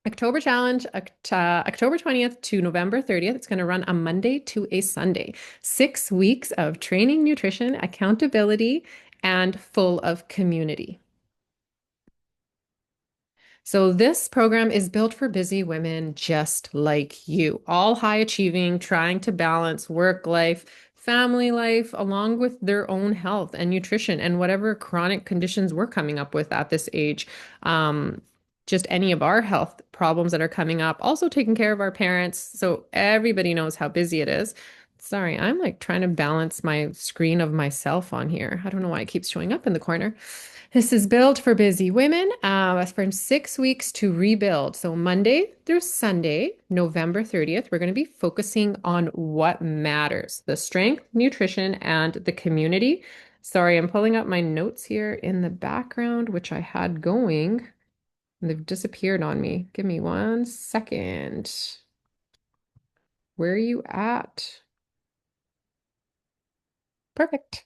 October challenge, October 20th to November 30th. It's going to run a Monday to a Sunday. 6 weeks of training, nutrition, accountability, and full of community. So, this program is built for busy women just like you, all high achieving, trying to balance work life, family life, along with their own health and nutrition and whatever chronic conditions we're coming up with at this age. Um, just any of our health problems that are coming up, also taking care of our parents. So, everybody knows how busy it is. Sorry, I'm like trying to balance my screen of myself on here. I don't know why it keeps showing up in the corner. This is built for busy women from 6 weeks to rebuild. So, Monday through Sunday, November 30th, we're going to be focusing on what matters, the strength, nutrition, and the community. Sorry, I'm pulling up my notes here in the background, which I had going, and they've disappeared on me. Give me 1 second. Where are you at? Perfect.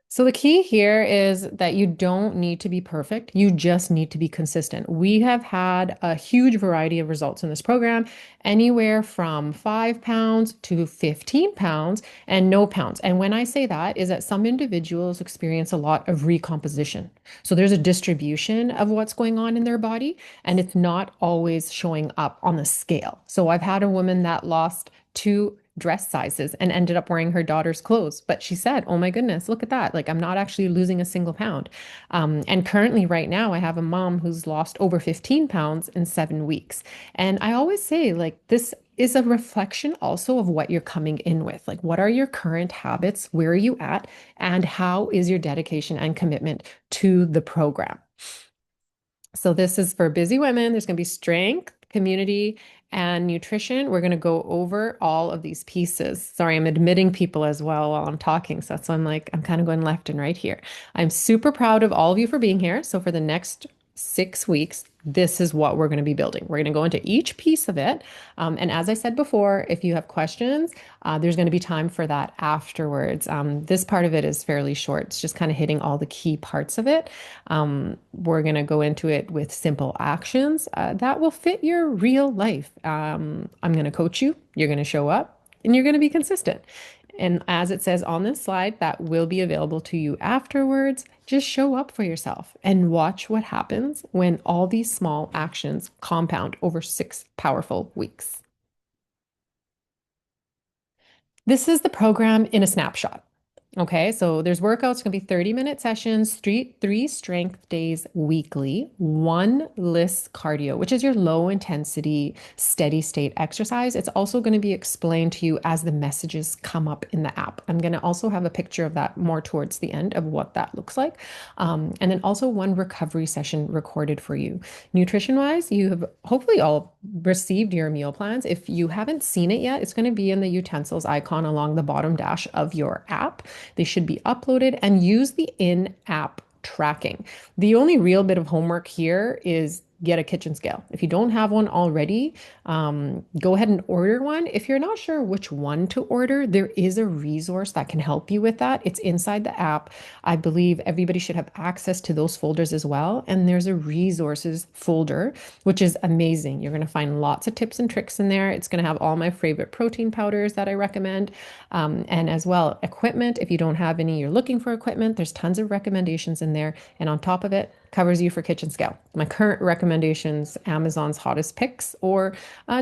So the key here is that you don't need to be perfect. You just need to be consistent. We have had a huge variety of results in this program, anywhere from 5 pounds to 15 pounds and no pounds. And when I say that is that some individuals experience a lot of recomposition. So there's a distribution of what's going on in their body, and it's not always showing up on the scale. So I've had a woman that lost 2 dress sizes and ended up wearing her daughter's clothes. But she said, "Oh my goodness, look at that. Like, I'm not actually losing a single pound." And currently, right now, I have a mom who's lost over 15 pounds in 7 weeks. And I always say, like, this is a reflection also of what you're coming in with. Like, what are your current habits? Where are you at? And how is your dedication and commitment to the program? So this is for busy women. There's going to be strength, community, and nutrition. We're going to go over all of these pieces. Sorry, I'm admitting people as well while I'm talking. So that's why I'm like, I'm kind of going left and right here. I'm super proud of all of you for being here. So for the next 6 weeks, this is what we're going to be building. We're going to go into each piece of it. And as I said before, if you have questions, there's going to be time for that afterwards. This part of it is fairly short. It's just kind of hitting all the key parts of it. We're going to go into it with simple actions that will fit your real life. I'm going to coach you, you're going to show up, and you're going to be consistent. And as it says on this slide, that will be available to you afterwards. Just show up for yourself and watch what happens when all these small actions compound over 6 powerful weeks. This is the program in a snapshot. Okay, so there's workouts, going to be 30-minute sessions, three strength days weekly, one list cardio, which is your low intensity, steady state exercise. It's also going to be explained to you as the messages come up in the app. I'm going to also have a picture of that more towards the end of what that looks like. And then also one recovery session recorded for you. Nutrition wise, you have hopefully all received your meal plans. If you haven't seen it yet, it's going to be in the utensils icon along the bottom dash of your app. They should be uploaded and use the in-app tracking. The only real bit of homework here is get a kitchen scale. If you don't have one already, go ahead and order one. If you're not sure which one to order, there is a resource that can help you with that. It's inside the app. I believe everybody should have access to those folders as well. And there's a resources folder, which is amazing. You're going to find lots of tips and tricks in there. It's going to have all my favorite protein powders that I recommend. And as well, equipment. If you don't have any, you're looking for equipment, there's tons of recommendations in there. And on top of it, covers you for kitchen scale. My current recommendations, Amazon's hottest picks, or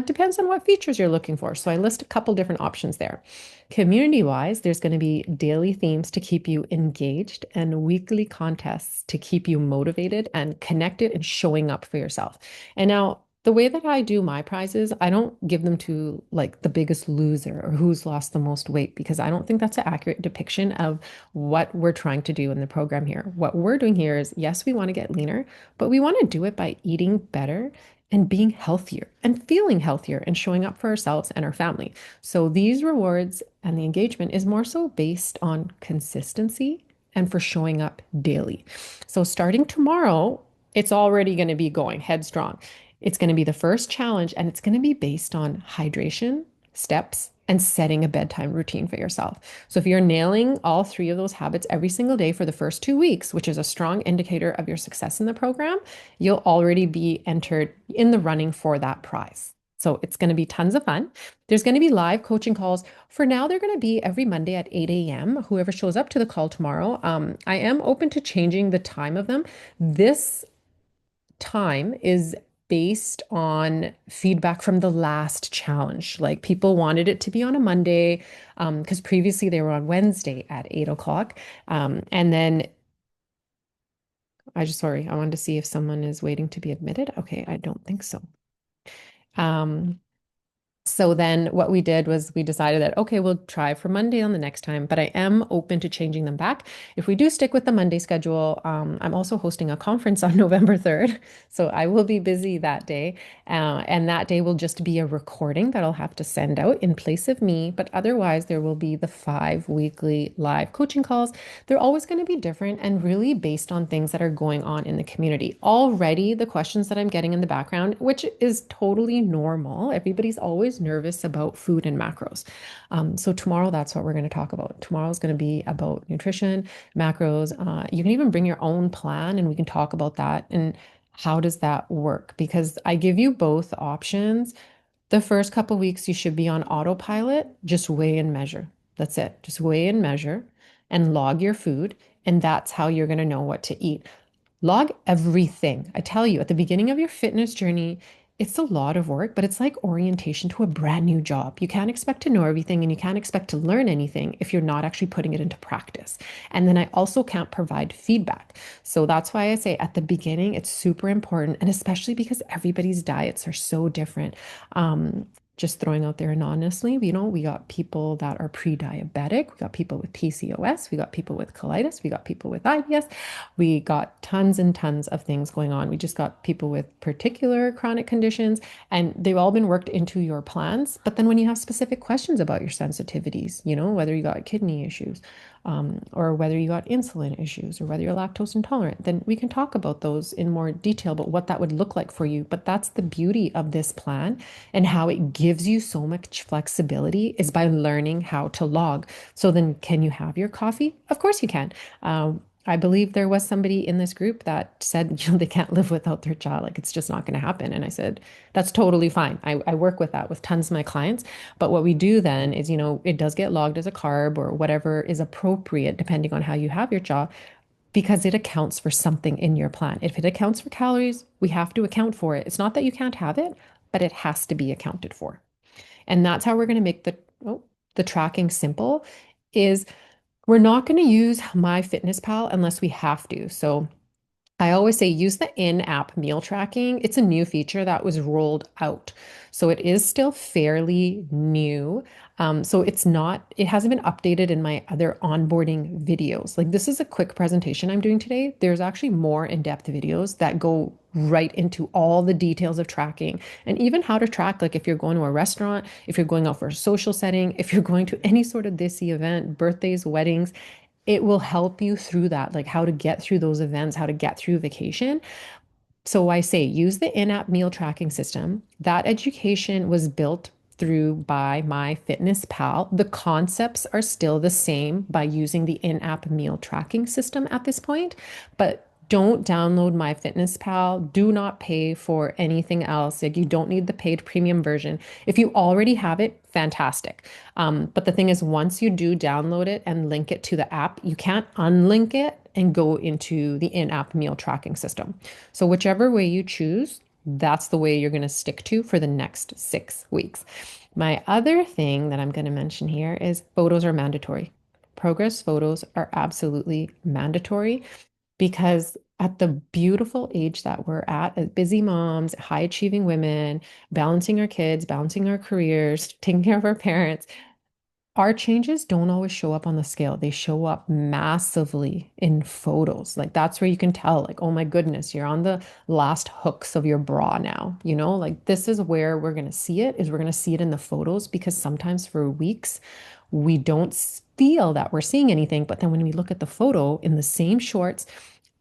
depends on what features you're looking for. So I list a couple different options there. Community wise, there's going to be daily themes to keep you engaged and weekly contests to keep you motivated and connected and showing up for yourself. And now, the way that I do my prizes, I don't give them to like the biggest loser or who's lost the most weight because I don't think that's an accurate depiction of what we're trying to do in the program here. What we're doing here is, yes, we want to get leaner, but we want to do it by eating better and being healthier and feeling healthier and showing up for ourselves and our family. So these rewards and the engagement is more so based on consistency and for showing up daily. So starting tomorrow, it's already going to be going headstrong. It's going to be the first challenge and it's going to be based on hydration, steps, and setting a bedtime routine for yourself. So if you're nailing all three of those habits every single day for the first 2 weeks, which is a strong indicator of your success in the program, you'll already be entered in the running for that prize. So it's going to be tons of fun. There's going to be live coaching calls. For now, they're going to be every Monday at 8 a.m. Whoever shows up to the call tomorrow, I am open to changing the time of them. This time is based on feedback from the last challenge. Like people wanted it to be on a Monday, because previously they were on Wednesday at 8 o'clock. And then sorry, I wanted to see if someone is waiting to be admitted. Okay, I don't think so. Um, So then what we did was we decided that, okay, we'll try for Monday on the next time, but I am open to changing them back. If we do stick with the Monday schedule, I'm also hosting a conference on November 3rd. So I will be busy that day. And that day will just be a recording that I'll have to send out in place of me. But otherwise, there will be the 5 weekly live coaching calls. They're always going to be different and really based on things that are going on in the community. Already, the questions that I'm getting in the background, which is totally normal, everybody's always nervous about food and macros. So tomorrow, that's what we're going to talk about. Tomorrow is going to be about nutrition, macros. You can even bring your own plan and we can talk about that and how does that work? Because I give you both options. The first couple weeks, you should be on autopilot, just weigh and measure. That's it. Just weigh and measure and log your food. And that's how you're going to know what to eat. Log everything. I tell you, at the beginning of your fitness journey, it's a lot of work, but it's like orientation to a brand new job. You can't expect to know everything and you can't expect to learn anything if you're not actually putting it into practice. And then I also can't provide feedback. So that's why I say at the beginning, it's super important. And especially because everybody's diets are so different. Just throwing out there anonymously, we got people that are pre-diabetic, we got people with PCOS, we got people with colitis, we got people with IBS, we got tons and tons of things going on. We just got people with particular chronic conditions, and they've all been worked into your plans. But then when you have specific questions about your sensitivities, whether you got kidney issues, or whether you got insulin issues, or whether you're lactose intolerant, then we can talk about those in more detail, about what that would look like for you. But that's the beauty of this plan and how it gives you so much flexibility is by learning how to log. So then, can you have your coffee? Of course you can. I believe there was somebody in this group that said, they can't live without their child. Like it's just not going to happen. And I said, that's totally fine. I work with that with tons of my clients. But what we do then is, it does get logged as a carb or whatever is appropriate depending on how you have your jaw, because it accounts for something in your plan. If it accounts for calories, we have to account for it. It's not that you can't have it, but it has to be accounted for. And that's how we're going to make the tracking simple is we're not going to use MyFitnessPal unless we have to. So I always say use the in-app meal tracking. It's a new feature that was rolled out. So it is still fairly new. So it hasn't been updated in my other onboarding videos. Like this is a quick presentation I'm doing today. There's actually more in-depth videos that go right into all the details of tracking and even how to track, like if you're going to a restaurant, if you're going out for a social setting, if you're going to any sort of this event, birthdays, weddings, it will help you through that, like how to get through those events, how to get through vacation. So I say use the in-app meal tracking system. That education was built through by MyFitnessPal. The concepts are still the same by using the in-app meal tracking system at this point, but don't download MyFitnessPal. Do not pay for anything else. Like you don't need the paid premium version. If you already have it, fantastic. But the thing is, once you do download it and link it to the app, you can't unlink it and go into the in-app meal tracking system. So whichever way you choose, that's the way you're going to stick to for the next 6 weeks. My other thing that I'm going to mention here is photos are mandatory. Progress photos are absolutely mandatory because at the beautiful age that we're at, as busy moms, high achieving women, balancing our kids, balancing our careers, taking care of our parents, our changes don't always show up on the scale. They show up massively in photos. Like that's where you can tell, like, oh my goodness, you're on the last hooks of your bra now. Like this is where we're going to see it, is we're going to see it in the photos because sometimes for weeks we don't feel that we're seeing anything. But then when we look at the photo in the same shorts,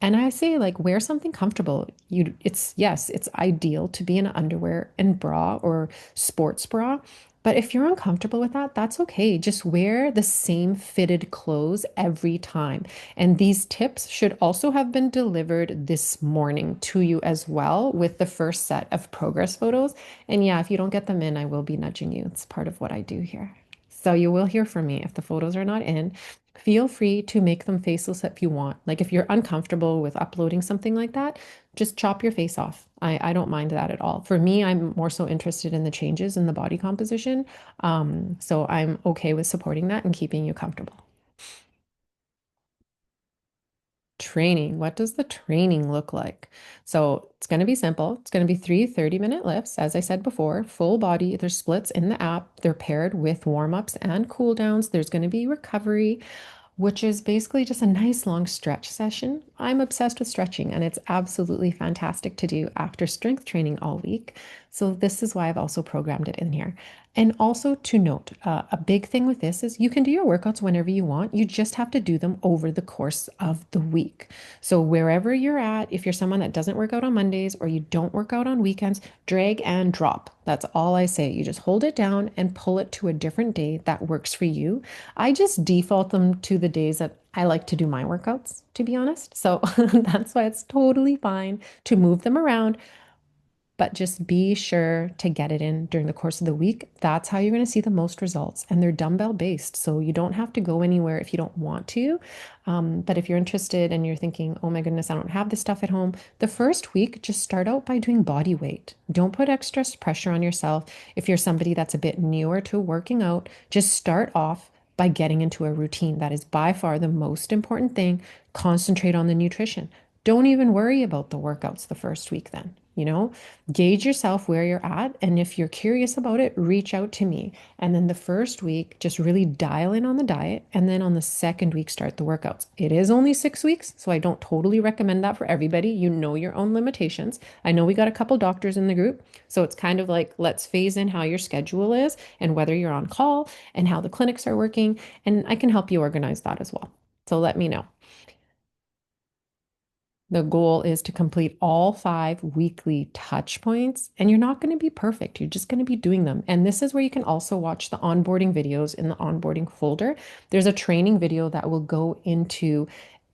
and I say, like, wear something comfortable. Yes, it's ideal to be in underwear and bra or sports bra, But if you're uncomfortable with that, that's okay. Just wear the same fitted clothes every time. And these tips should also have been delivered this morning to you as well with the first set of progress photos. And yeah, if you don't get them in, I will be nudging you. It's part of what I do here. So you will hear from me if the photos are not in. Feel free to make them faceless if you want. Like if you're uncomfortable with uploading something like that, just chop your face off. I don't mind that at all. For me, I'm more so interested in the changes in the body composition. So I'm okay with supporting that and keeping you comfortable. Training. What does the training look like? So it's going to be simple. It's going to be three 30-minute lifts. As I said before, full body. There's splits in the app. They're paired with warm-ups and cool downs. There's going to be recovery, which is basically just a nice long stretch session. I'm obsessed with stretching, and it's absolutely fantastic to do after strength training all week. So, this is why I've also programmed it in here. And also to note, a big thing with this is you can do your workouts whenever you want. You just have to do them over the course of the week. So, wherever you're at, if you're someone that doesn't work out on Mondays or you don't work out on weekends, drag and drop. That's all I say. You just hold it down and pull it to a different day that works for you. I just default them to the days that I like to do my workouts, to be honest. So that's why it's totally fine to move them around, but just be sure to get it in during the course of the week. That's how you're going to see the most results. And they're dumbbell based. So you don't have to go anywhere if you don't want to. But if you're interested and you're thinking, oh my goodness, I don't have this stuff at home, the first week, just start out by doing body weight. Don't put extra pressure on yourself. If you're somebody that's a bit newer to working out, just start off by getting into a routine. That is by far the most important thing. Concentrate on the nutrition. Don't even worry about the workouts the first week then. Gauge yourself where you're at. And if you're curious about it, reach out to me. And then the first week, just really dial in on the diet. And then on the second week, start the workouts. It is only 6 weeks, so I don't totally recommend that for everybody. You know your own limitations. I know we got a couple doctors in the group. So it's kind of like, let's phase in how your schedule is and whether you're on call and how the clinics are working. And I can help you organize that as well. So let me know. The goal is to complete all 5 weekly touch points, and you're not going to be perfect. You're just going to be doing them. And this is where you can also watch the onboarding videos in the onboarding folder. There's a training video that will go into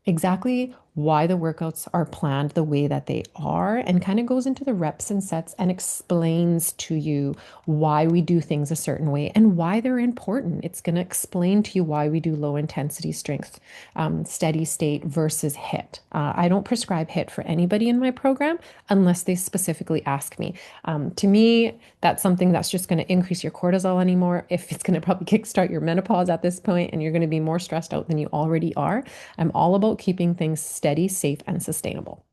exactly why the workouts are planned the way that they are and kind of goes into the reps and sets and explains to you why we do things a certain way and why they're important. It's going to explain to you why we do low intensity strength, steady state versus HIIT. I don't prescribe HIIT for anybody in my program unless they specifically ask me. To me, that's something that's just going to increase your cortisol anymore. If it's going to probably kickstart your menopause at this point and you're going to be more stressed out than you already are. I'm all about keeping things steady, safe, and sustainable.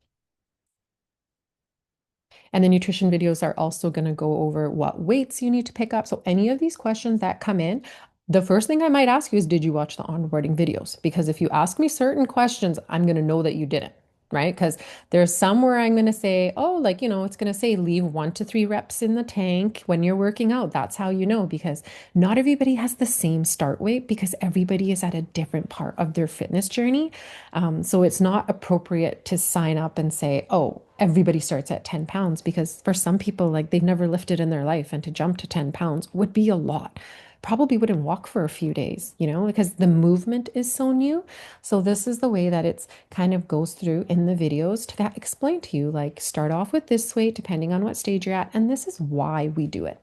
And the nutrition videos are also going to go over what weights you need to pick up. So any of these questions that come in, the first thing I might ask you is, did you watch the onboarding videos? Because if you ask me certain questions, I'm going to know that you didn't, right? Because there's somewhere I'm going to say, oh, like, it's going to say leave 1 to 3 reps in the tank when you're working out. That's how you know, because not everybody has the same start weight because everybody is at a different part of their fitness journey. So it's not appropriate to sign up and say, oh, everybody starts at 10 pounds, because for some people, like they've never lifted in their life, and to jump to 10 pounds would be a lot. Probably wouldn't walk for a few days, because the movement is so new. So this is the way that it's kind of goes through in the videos to explain to you, like start off with this weight depending on what stage you're at, and this is why we do it.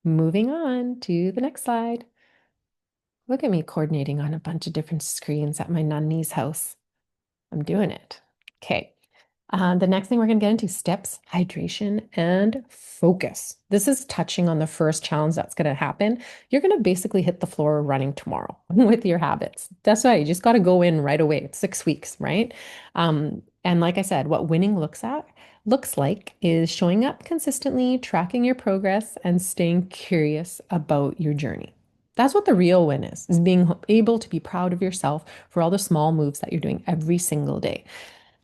Moving on to the next slide. Look at me coordinating on a bunch of different screens at my nanny's house. I'm doing it. Okay. The next thing we're going to get into steps, hydration, and focus. This is touching on the first challenge that's going to happen. You're going to basically hit the floor running tomorrow with your habits. That's right. You just got to go in right away. It's 6 weeks, right? And like I said, what winning looks like is showing up consistently, tracking your progress, and staying curious about your journey. That's what the real win is being able to be proud of yourself for all the small moves that you're doing every single day.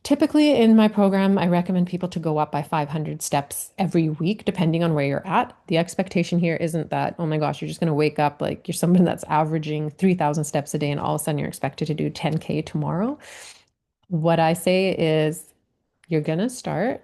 Typically, in my program, I recommend people to go up by 500 steps every week, depending on where you're at. The expectation here isn't that, oh my gosh, you're just going to wake up like you're someone that's averaging 3,000 steps a day and all of a sudden you're expected to do 10K tomorrow. What I say is you're going to start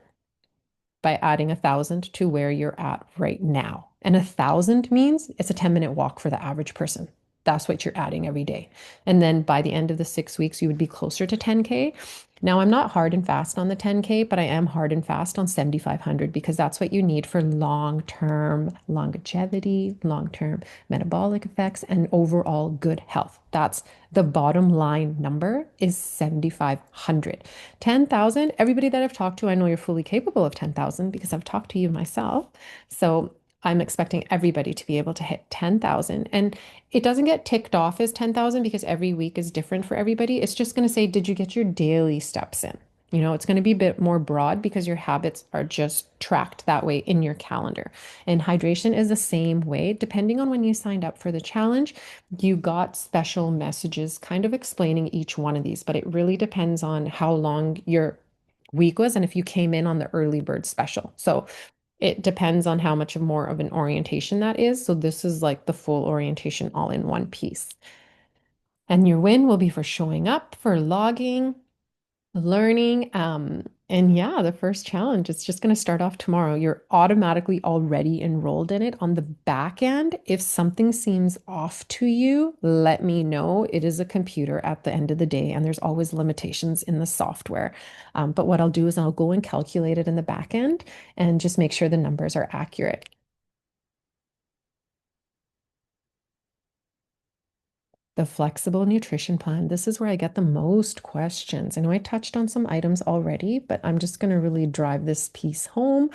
by adding 1,000 to where you're at right now. And 1,000 means it's a 10-minute walk for the average person. That's what you're adding every day. And then by the end of the 6 weeks, you would be closer to 10K. Now, I'm not hard and fast on the 10K, but I am hard and fast on 7,500 because that's what you need for long-term longevity, long-term metabolic effects, and overall good health. That's the bottom line number is 7,500. 10,000, everybody that I've talked to, I know you're fully capable of 10,000 because I've talked to you myself. So I'm expecting everybody to be able to hit 10,000. And it doesn't get ticked off as 10,000 because every week is different for everybody. It's just going to say, did you get your daily steps in? You know, it's going to be a bit more broad because your habits are just tracked that way in your calendar. And hydration is the same way. Depending on when you signed up for the challenge, you got special messages kind of explaining each one of these, but it really depends on how long your week was and if you came in on the early bird special. So it depends on how much more of an orientation that is. So this is like the full orientation all in one piece. And your win will be for showing up, for logging, learning. And yeah, the first challenge, it's just going to start off tomorrow. You're automatically already enrolled in it on the back end. If something seems off to you, let me know. It is a computer at the end of the day, and there's always limitations in the software. But what I'll do is I'll go and calculate it in the back end and just make sure the numbers are accurate. The flexible nutrition plan. This is where I get the most questions. I know I touched on some items already, but I'm just going to really drive this piece home.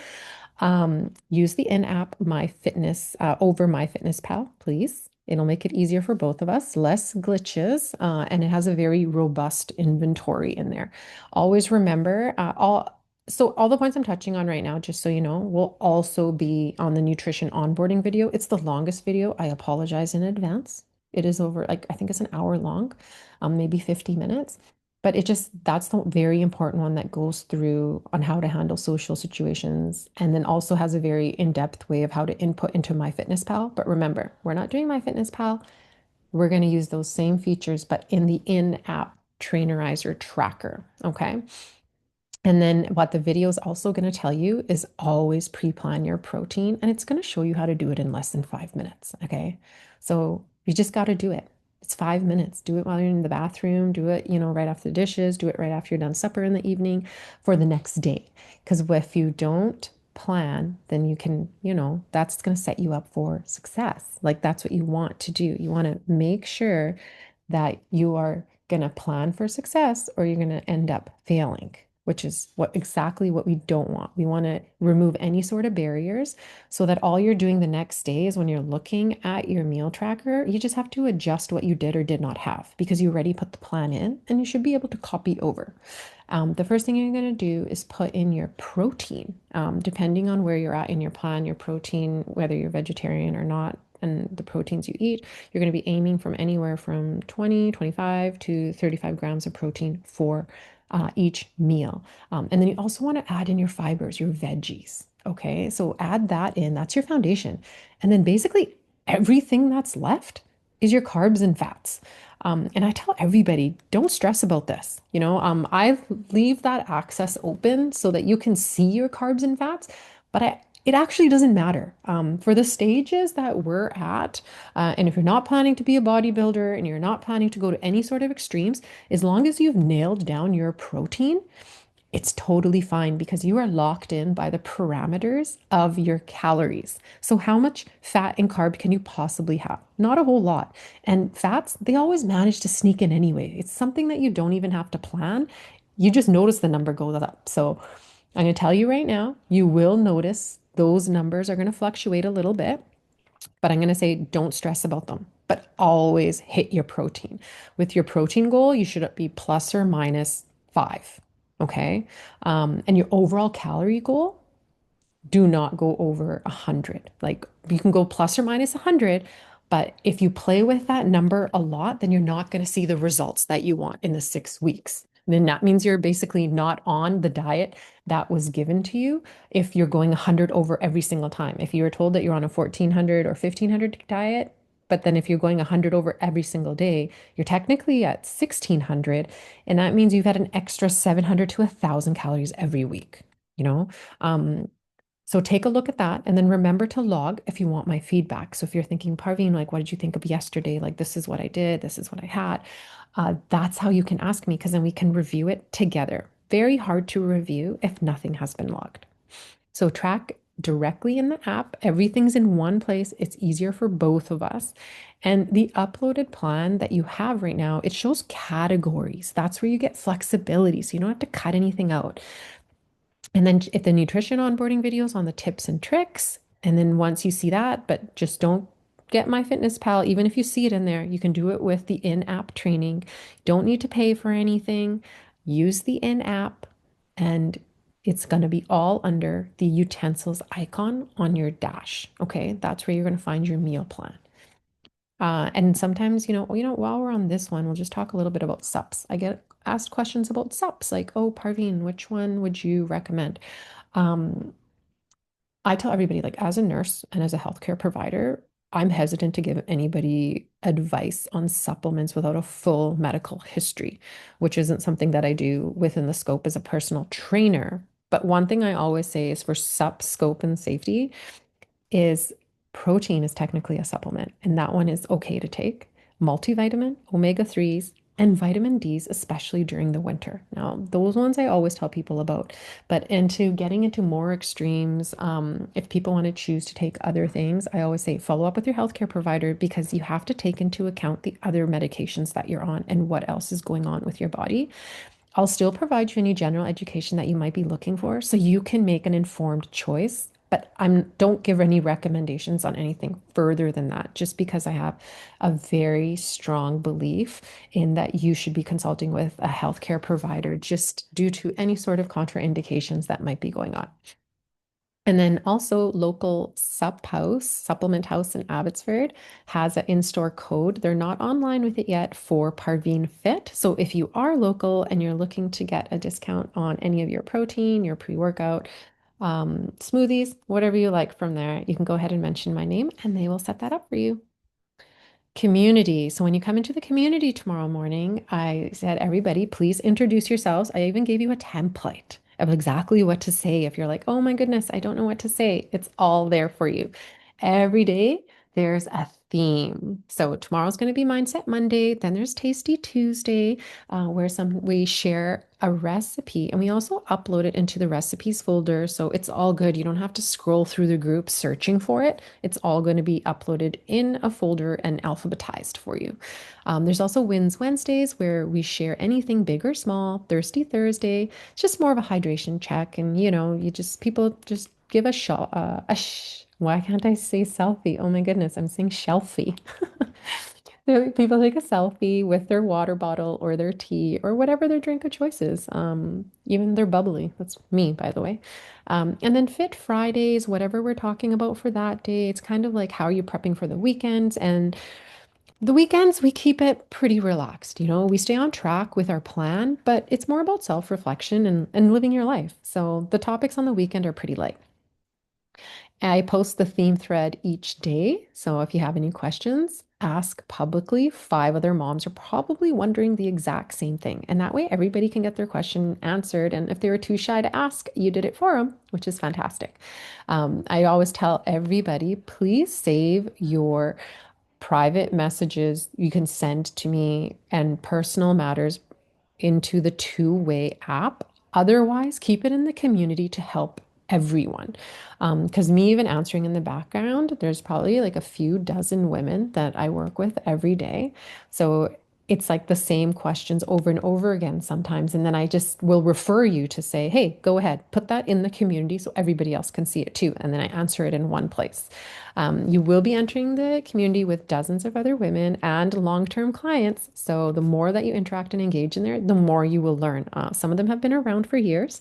Use the in-app My Fitness over MyFitnessPal, please. It'll make it easier for both of us, less glitches, and it has a very robust inventory in there. Always remember, all the points I'm touching on right now, just so you know, will also be on the nutrition onboarding video. It's the longest video. I apologize in advance. It is over, like, I think it's an hour long, maybe 50 minutes. But it just, that's the very important one that goes through on how to handle social situations and then also has a very in-depth way of how to input into MyFitnessPal. But remember, we're not doing MyFitnessPal. We're going to use those same features, but in the in-app trainerizer tracker. Okay. And then what the video is also going to tell you is always pre-plan your protein, and it's going to show you how to do it in less than 5 minutes. Okay. So you just got to do it. It's 5 minutes. Do it while you're in the bathroom. Do it, right after the dishes. Do it right after you're done supper in the evening for the next day. Because if you don't plan, then you can, that's going to set you up for success. Like that's what you want to do. You want to make sure that you are going to plan for success or you're going to end up failing, which is exactly what we don't want. We want to remove any sort of barriers so that all you're doing the next day is when you're looking at your meal tracker, you just have to adjust what you did or did not have because you already put the plan in and you should be able to copy over. The first thing you're going to do is put in your protein. Depending on where you're at in your plan, your protein, whether you're vegetarian or not, and the proteins you eat, you're going to be aiming from anywhere from 20, 25 to 35 grams of protein for each meal. And then you also want to add in your fibers, your veggies. Okay, so add that in. That's your foundation. And then basically everything that's left is your carbs and fats. And I tell everybody, don't stress about this. I leave that access open so that you can see your carbs and fats, but it actually doesn't matter for the stages that we're at. And if you're not planning to be a bodybuilder and you're not planning to go to any sort of extremes, as long as you've nailed down your protein, it's totally fine because you are locked in by the parameters of your calories. So, how much fat and carb can you possibly have? Not a whole lot. And fats, they always manage to sneak in anyway. It's something that you don't even have to plan. You just notice the number goes up. So, I'm going to tell you right now, you will notice those numbers are going to fluctuate a little bit, but I'm going to say don't stress about them, but always hit your protein. With your protein goal, you should be plus or minus 5. Okay. And your overall calorie goal, do not go over 100. Like you can go plus or minus 100, but if you play with that number a lot, then you're not going to see the results that you want in the 6 weeks. And then that means you're basically not on the diet that was given to you if you're going 100 over every single time. If you were told that you're on a 1400 or 1500 diet, but then if you're going 100 over every single day, you're technically at 1600. And that means you've had an extra 700 to 1,000 calories every week, you know? Um, So take a look at that and then remember to log if you want my feedback. So if you're thinking, Parveen, like, what did you think of yesterday? Like, this is what I did, this is what I had. That's how you can ask me because then we can review it together. Very hard to review if nothing has been logged. So track directly in the app. Everything's in one place. It's easier for both of us. And the uploaded plan that you have right now, it shows categories. That's where you get flexibility. So you don't have to cut anything out. And then if the nutrition onboarding videos on the tips and tricks, and then once you see that, but just don't get MyFitnessPal, even if you see it in there, you can do it with the in-app training. Don't need to pay for anything. Use the in-app, and it's going to be all under the utensils icon on your dash. Okay, that's where you're going to find your meal plan. And sometimes, while we're on this one, we'll just talk a little bit about SUPs. I get asked questions about SUPs, like, oh, Parveen, which one would you recommend? Um, I tell everybody, like, as a nurse and as a healthcare provider, I'm hesitant to give anybody advice on supplements without a full medical history, which isn't something that I do within the scope as a personal trainer. But one thing I always say is for SUP scope and safety, is protein is technically a supplement, and that one is okay to take. Multivitamin, omega 3s, and vitamin Ds, especially during the winter. Now, those ones I always tell people about, but into getting into more extremes, if people want to choose to take other things, I always say follow up with your healthcare provider because you have to take into account the other medications that you're on and what else is going on with your body. I'll still provide you any general education that you might be looking for so you can make an informed choice. But don't give any recommendations on anything further than that, just because I have a very strong belief in that you should be consulting with a healthcare provider just due to any sort of contraindications that might be going on. And then also local supplement house in Abbotsford has an in-store code. They're not online with it yet for Parveen Fit. So if you are local and you're looking to get a discount on any of your protein, your pre-workout, smoothies, whatever you like from there, you can go ahead and mention my name and they will set that up for you. Community. So when you come into the community tomorrow morning, I said, everybody, please introduce yourselves. I even gave you a template of exactly what to say. If you're like, oh my goodness, I don't know what to say, it's all there for you. Every day, there's a theme. So tomorrow's going to be Mindset Monday. Then there's Tasty Tuesday, where we share a recipe and we also upload it into the recipes folder. So it's all good. You don't have to scroll through the group searching for it. It's all going to be uploaded in a folder and alphabetized for you. There's also Wins Wednesdays where we share anything big or small. Thirsty Thursday, it's just more of a hydration check. And people just give a shot, why can't I say selfie? Oh my goodness, I'm saying shelfie. People take a selfie with their water bottle or their tea or whatever their drink of choice is. Even their bubbly. That's me, by the way. And then Fit Fridays, whatever we're talking about for that day, it's kind of like how are you prepping for the weekends? And the weekends, we keep it pretty relaxed. We stay on track with our plan, but it's more about self-reflection and living your life. So the topics on the weekend are pretty light. I post the theme thread each day. So if you have any questions, ask publicly. 5 other moms are probably wondering the exact same thing. And that way, everybody can get their question answered. And if they were too shy to ask, you did it for them, which is fantastic. I always tell everybody, please save your private messages you can send to me and personal matters into the two-way app. Otherwise, keep it in the community to help everyone. Because me even answering in the background, there's probably like a few dozen women that I work with every day. So it's like the same questions over and over again sometimes. And then I just will refer you to say, hey, go ahead, put that in the community so everybody else can see it too. And then I answer it in one place. You will be entering the community with dozens of other women and long-term clients. So the more that you interact and engage in there, the more you will learn. Some of them have been around for years.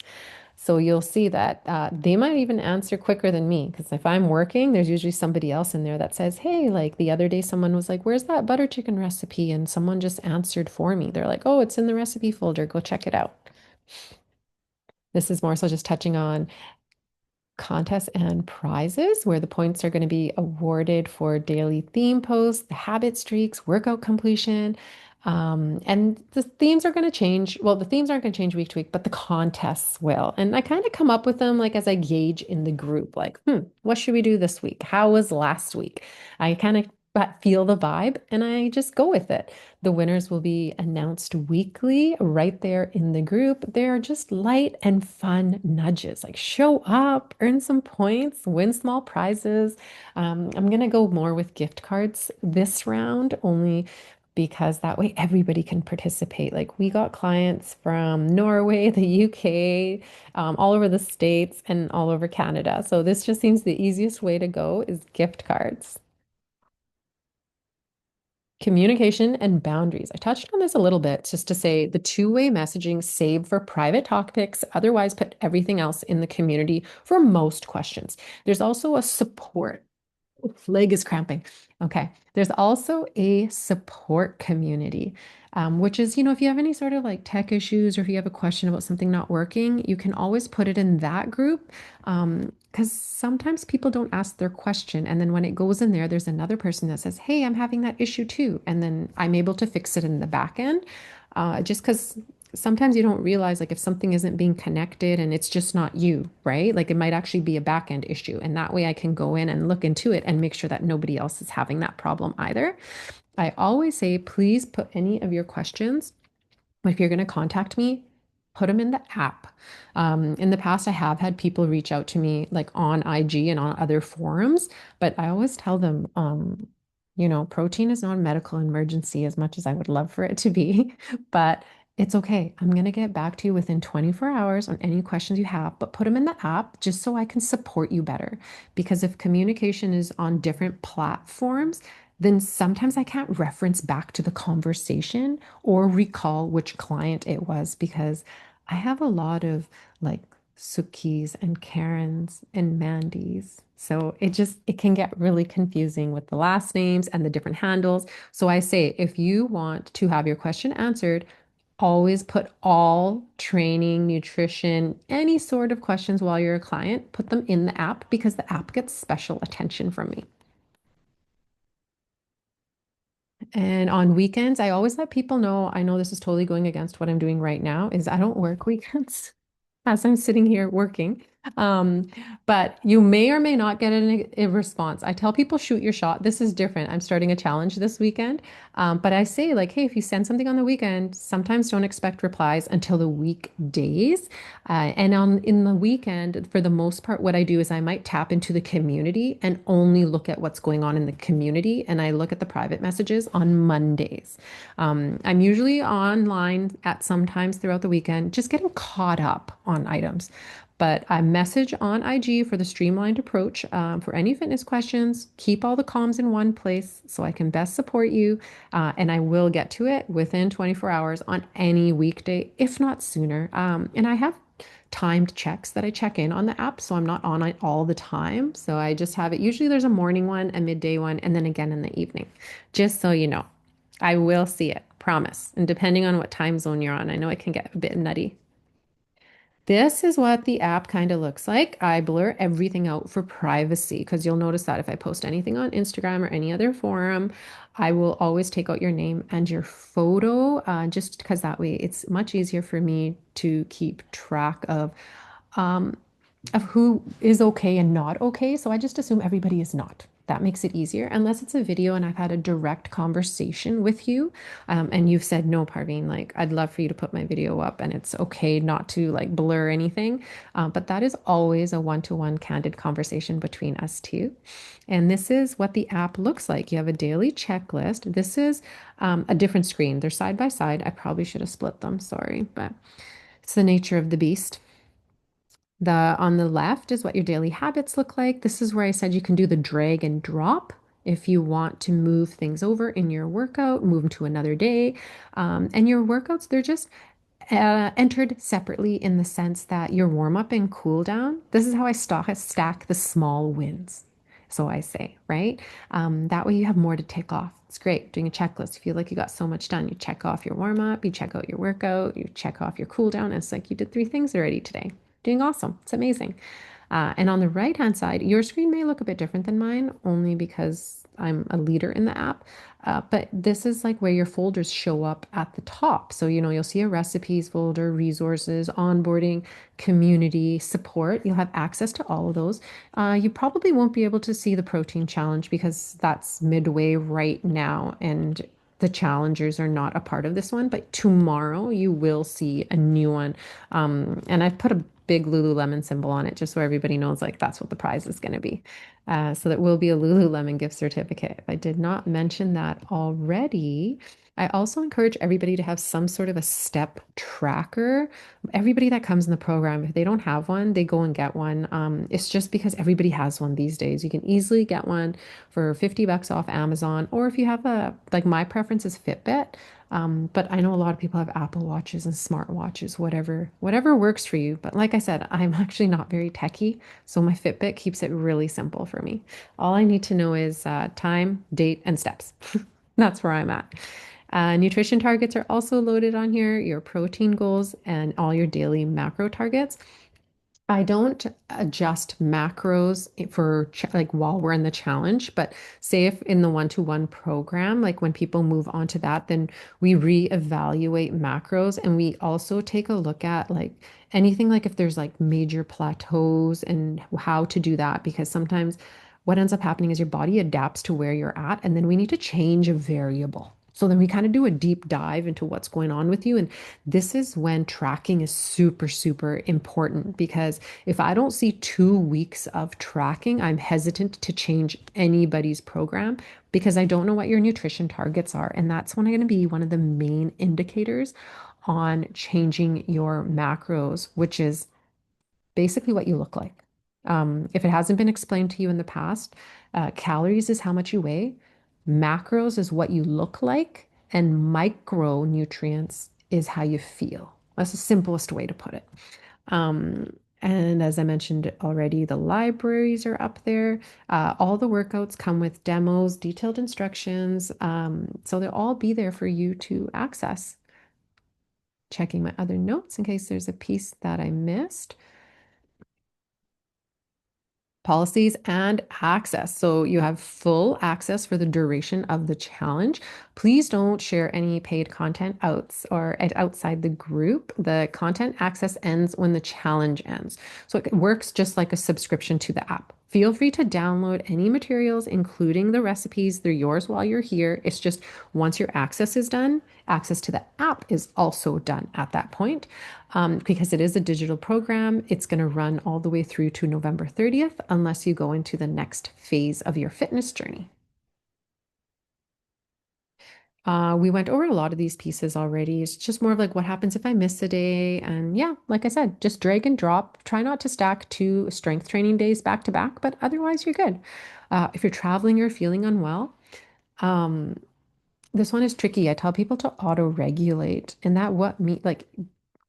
So you'll see that they might even answer quicker than me because if I'm working, there's usually somebody else in there that says, hey, like the other day, someone was like, where's that butter chicken recipe? And someone just answered for me. They're like, oh, it's in the recipe folder. Go check it out. This is more so just touching on contests and prizes where the points are going to be awarded for daily theme posts, the habit streaks, workout completion. And the themes are going to change. Well, the themes aren't going to change week to week, but the contests will. And I kind of come up with them like as I gauge in the group, like, what should we do this week? How was last week? I kind of feel the vibe and I just go with it. The winners will be announced weekly right there in the group. They're just light and fun nudges, like show up, earn some points, win small prizes. I'm going to go more with gift cards this round, only because that way everybody can participate. Like we got clients from Norway, the UK, all over the States, and all over Canada. So this just seems the easiest way to go is gift cards. Communication and boundaries. I touched on this a little bit just to say the two-way messaging save for private topics, otherwise put everything else in the community for most questions. There's also a support. Leg is cramping. Okay. There's also a support community, which is, if you have any sort of like tech issues or if you have a question about something not working, you can always put it in that group. Because sometimes people don't ask their question. And then when it goes in there, there's another person that says, hey, I'm having that issue too. And then I'm able to fix it in the back end. Just because sometimes you don't realize like if something isn't being connected and it's just not you, right? Like it might actually be a back end issue. And that way I can go in and look into it and make sure that nobody else is having that problem either. I always say, please put any of your questions, if you're going to contact me, put them in the app. In the past, I have had people reach out to me like on IG and on other forums, but I always tell them, protein is not a medical emergency as much as I would love for it to be, but it's okay. I'm going to get back to you within 24 hours on any questions you have, but put them in the app just so I can support you better. Because if communication is on different platforms, then sometimes I can't reference back to the conversation or recall which client it was because I have a lot of like Sukis and Karens and Mandys. So it can get really confusing with the last names and the different handles. So I say if you want to have your question answered, always put all training, nutrition, any sort of questions while you're a client, put them in the app because the app gets special attention from me. And on weekends, I always let people know, I know this is totally going against what I'm doing right now, is I don't work weekends as I'm sitting here working. Um, but you may or may not get a response. I tell people, shoot your shot. This is different. I'm starting a challenge this weekend. But I say, like, hey, if you send something on the weekend, sometimes don't expect replies until the weekdays. And in the weekend, for the most part, what I do is I might tap into the community and only look at what's going on in the community. And I look at the private messages on Mondays. I'm usually online at some times throughout the weekend, just getting caught up on items. But I message on IG for the streamlined approach for any fitness questions. Keep all the comms in one place so I can best support you. And I will get to it within 24 hours on any weekday, if not sooner. And I have timed checks that I check in on the app, so I'm not on it all the time. So I just have it. Usually there's a morning one, a midday one, and then again in the evening, just so you know. I will see it, promise. And depending on what time zone you're on, I know it can get a bit nutty. This is what the app kind of looks like. I blur everything out for privacy because you'll notice that if I post anything on Instagram or any other forum, I will always take out your name and your photo just because that way it's much easier for me to keep track um, of who is okay and not okay. So I just assume everybody is not. That makes it easier, unless it's a video and I've had a direct conversation with you, and you've said, no, Parveen, like, I'd love for you to put my video up and it's okay not to like blur anything. But that is always a one-to-one candid conversation between us two. And this is what the app looks like. You have a daily checklist. This is a different screen. They're side by side. I probably should have split them. Sorry, but it's the nature of the beast. The on the left is what your daily habits look like. This is where I said you can do the drag and drop if you want to move things over in your workout, move them to another day. And your workouts, they're just entered separately in the sense that your warm up and cool down. This is how I stack the small wins. So I say, right? That way you have more to tick off. It's great doing a checklist. You feel like you got so much done. You check off your warm up, you check out your workout, you check off your cool down. It's like you did 3 things already today. Doing awesome. It's amazing. And on the right hand side, your screen may look a bit different than mine, only because I'm a leader in the app. But this is like where your folders show up at the top. So, you'll see a recipes folder, resources, onboarding, community, support. You'll have access to all of those. You probably won't be able to see the protein challenge because that's midway right now. And the challengers are not a part of this one, but tomorrow you will see a new one. And I've put a big Lululemon symbol on it just so everybody knows like that's what the prize is going to be. So that will be a Lululemon gift certificate. If I did not mention that already, I also encourage everybody to have some sort of a step tracker. Everybody that comes in the program, if they don't have one, they go and get one. It's just because everybody has one these days. You can easily get one for 50 bucks off Amazon, or if you have like my preference is Fitbit. But I know a lot of people have Apple Watches and smart watches, whatever works for you. But like I said, I'm actually not very techy, so my Fitbit keeps it really simple for me. All I need to know is time, date, and steps. That's where I'm at. Nutrition targets are also loaded on here, your protein goals, and all your daily macro targets. I don't adjust macros for like while we're in the challenge, but say if in the one-to-one program, like when people move on to that, then we reevaluate macros and we also take a look at like anything like if there's like major plateaus and how to do that, because sometimes what ends up happening is your body adapts to where you're at, and then we need to change a variable. So then we kind of do a deep dive into what's going on with you. And this is when tracking is super, super important because if I don't see 2 weeks of tracking, I'm hesitant to change anybody's program because I don't know what your nutrition targets are. And that's when I'm going to be one of the main indicators on changing your macros, which is basically what you look like. If it hasn't been explained to you in the past, calories is how much you weigh, macros is what you look like, and micronutrients is how you feel. That's the simplest way to put it. And as I mentioned already, the libraries are up there. All the workouts come with demos, detailed instructions. So they'll all be there for you to access. Checking my other notes in case there's a piece that I missed. Policies and access. So you have full access for the duration of the challenge. Please don't share any paid content outside the group. The content access ends when the challenge ends. So it works just like a subscription to the app. Feel free to download any materials, including the recipes. They're yours while you're here. It's just once your access is done, access to the app is also done at that point. Because it is a digital program, it's going to run all the way through to November 30th, unless you go into the next phase of your fitness journey. We went over a lot of these pieces already. It's just more of like what happens if I miss a day. And yeah, like I said, just drag and drop. Try not to stack 2 strength training days back to back, but otherwise you're good. If you're traveling or feeling unwell, um, this one is tricky. I tell people to auto-regulate, and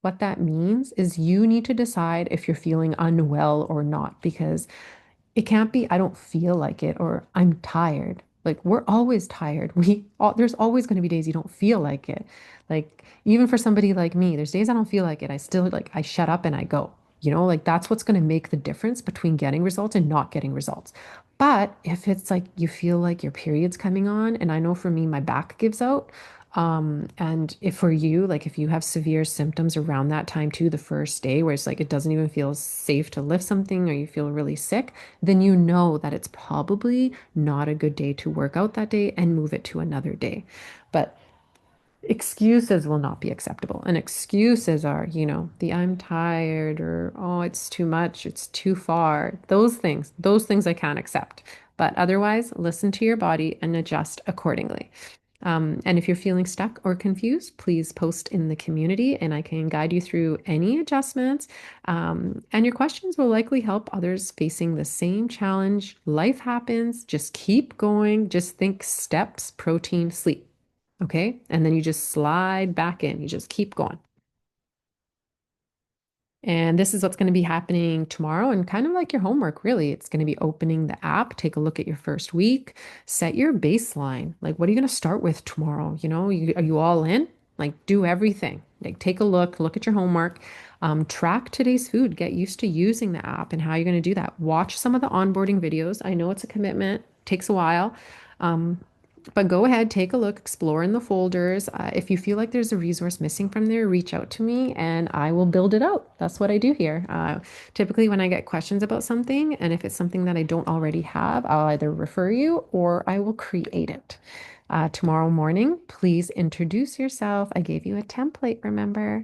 what that means is you need to decide if you're feeling unwell or not, because it can't be, I don't feel like it or I'm tired. Like we're always tired. There's always going to be days you don't feel like it. Like even for somebody like me, there's days I don't feel like it. I still like I shut up and I go. Like that's what's going to make the difference between getting results and not getting results. But if it's like you feel like your period's coming on, and I know for me, my back gives out. And if for you, like if you have severe symptoms around that time too, the first day where it's like it doesn't even feel safe to lift something or you feel really sick, then you know that it's probably not a good day to work out that day and move it to another day. But excuses will not be acceptable. And excuses are, the I'm tired or, oh, it's too much, it's too far. Those things I can't accept. But otherwise, listen to your body and adjust accordingly. And if you're feeling stuck or confused, please post in the community and I can guide you through any adjustments. And your questions will likely help others facing the same challenge. Life happens. Just keep going. Just think steps, protein, sleep. Okay. And then you just slide back in. You just keep going. And this is what's going to be happening tomorrow, and kind of like your homework, really. It's going to be opening the app, take a look at your first week, set your baseline. Like, what are you going to start with tomorrow? Are you all in? Like, do everything. Like, take a look at your homework, track today's food, get used to using the app and how you're going to do that. Watch some of the onboarding videos. I know it's a commitment, takes a while. But go ahead, take a look, explore in the folders. If you feel like there's a resource missing from there, reach out to me and I will build it out. That's what I do here. Typically, when I get questions about something, and if it's something that I don't already have, I'll either refer you or I will create it. Tomorrow morning, please introduce yourself. I gave you a template, remember?